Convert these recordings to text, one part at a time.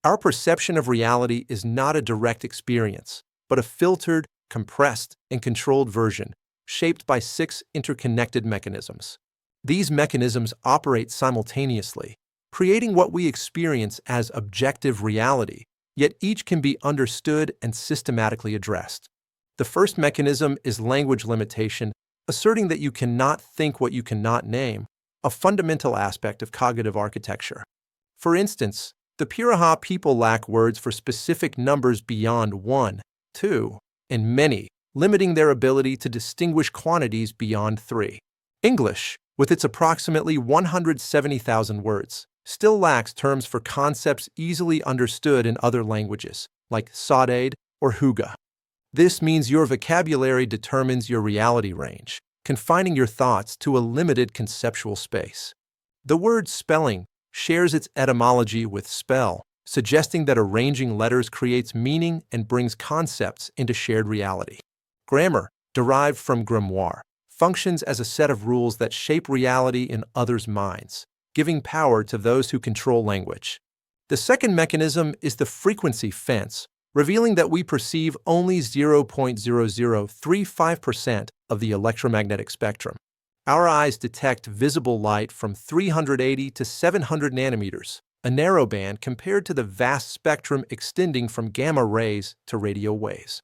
Our perception of reality is not a direct experience, but a filtered, compressed, and controlled version, shaped by 6 interconnected mechanisms. These mechanisms operate simultaneously, creating what we experience as objective reality, yet each can be understood and systematically addressed. The first mechanism is language limitation, asserting that you cannot think what you cannot name, a fundamental aspect of cognitive architecture. For instance, the Piraha people lack words for specific numbers beyond 1, 2, and many, limiting their ability to distinguish quantities beyond 3. English, with its approximately 170,000 words, still lacks terms for concepts easily understood in other languages, like saudade or hygge. This means your vocabulary determines your reality range, confining your thoughts to a limited conceptual space. The word spelling shares its etymology with spell, suggesting that arranging letters creates meaning and brings concepts into shared reality. Grammar, derived from grimoire, functions as a set of rules that shape reality in others' minds, giving power to those who control language. The second mechanism is the frequency fence, revealing that we perceive only 0.0035% of the electromagnetic spectrum. Our eyes detect visible light from 380 to 700 nanometers, a narrow band compared to the vast spectrum extending from gamma rays to radio waves.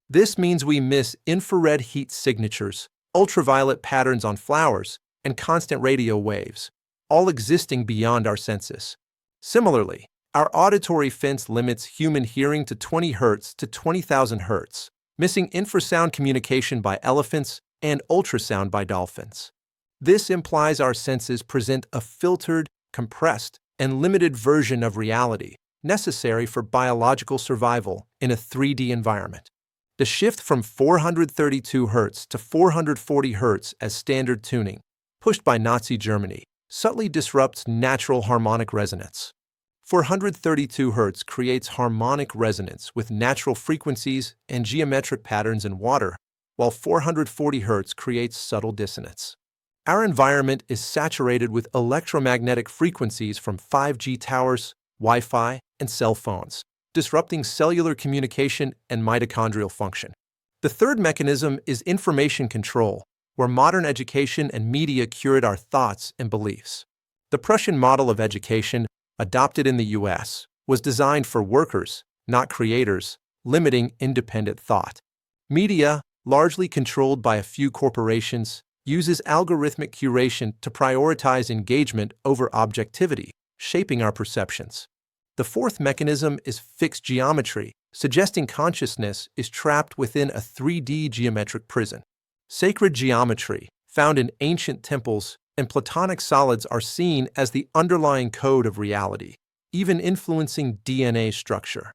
This means we miss infrared heat signatures, ultraviolet patterns on flowers, and constant radio waves, all existing beyond our senses. Similarly, our auditory fence limits human hearing to 20 Hz to 20,000 Hz, missing infrasound communication by elephants and ultrasound by dolphins. This implies our senses present a filtered, compressed, and limited version of reality necessary for biological survival in a 3D environment. The shift from 432 Hz to 440 Hz as standard tuning, pushed by Nazi Germany, subtly disrupts natural harmonic resonance. 432 Hz creates harmonic resonance with natural frequencies and geometric patterns in water, while 440 Hz creates subtle dissonance. Our environment is saturated with electromagnetic frequencies from 5G towers, Wi-Fi, and cell phones, disrupting cellular communication and mitochondrial function. The third mechanism is information control, where modern education and media curate our thoughts and beliefs. The Prussian model of education, adopted in the US, was designed for workers, not creators, limiting independent thought. Media, largely controlled by a few corporations, uses algorithmic curation to prioritize engagement over objectivity, shaping our perceptions. The fourth mechanism is fixed geometry, suggesting consciousness is trapped within a 3D geometric prison. Sacred geometry, found in ancient temples and Platonic solids, are seen as the underlying code of reality, even influencing DNA structure.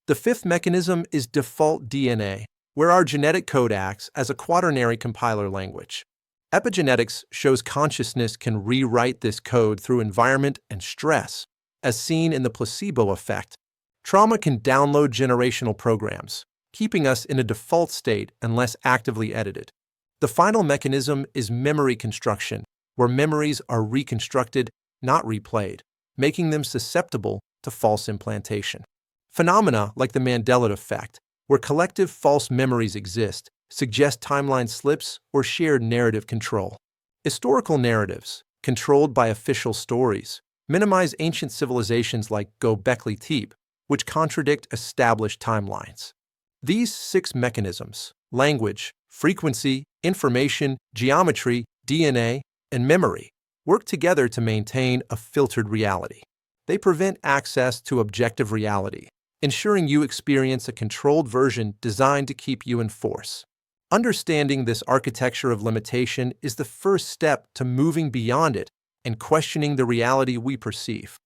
The fifth mechanism is default DNA, where our genetic code acts as a quaternary compiler language. Epigenetics shows consciousness can rewrite this code through environment and stress, as seen in the placebo effect. Trauma can download generational programs, keeping us in a default state unless actively edited. The final mechanism is memory construction, where memories are reconstructed, not replayed, making them susceptible to false implantation. Phenomena like the Mandela effect, where collective false memories exist, suggest timeline slips or shared narrative control. Historical narratives, controlled by official stories, minimize ancient civilizations like Göbekli Tepe, which contradict established timelines. These 6 mechanisms, language, frequency, information, geometry, DNA, and memory, work together to maintain a filtered reality. They prevent access to objective reality, ensuring you experience a controlled version designed to keep you in force. Understanding this architecture of limitation is the first step to moving beyond it and questioning the reality we perceive.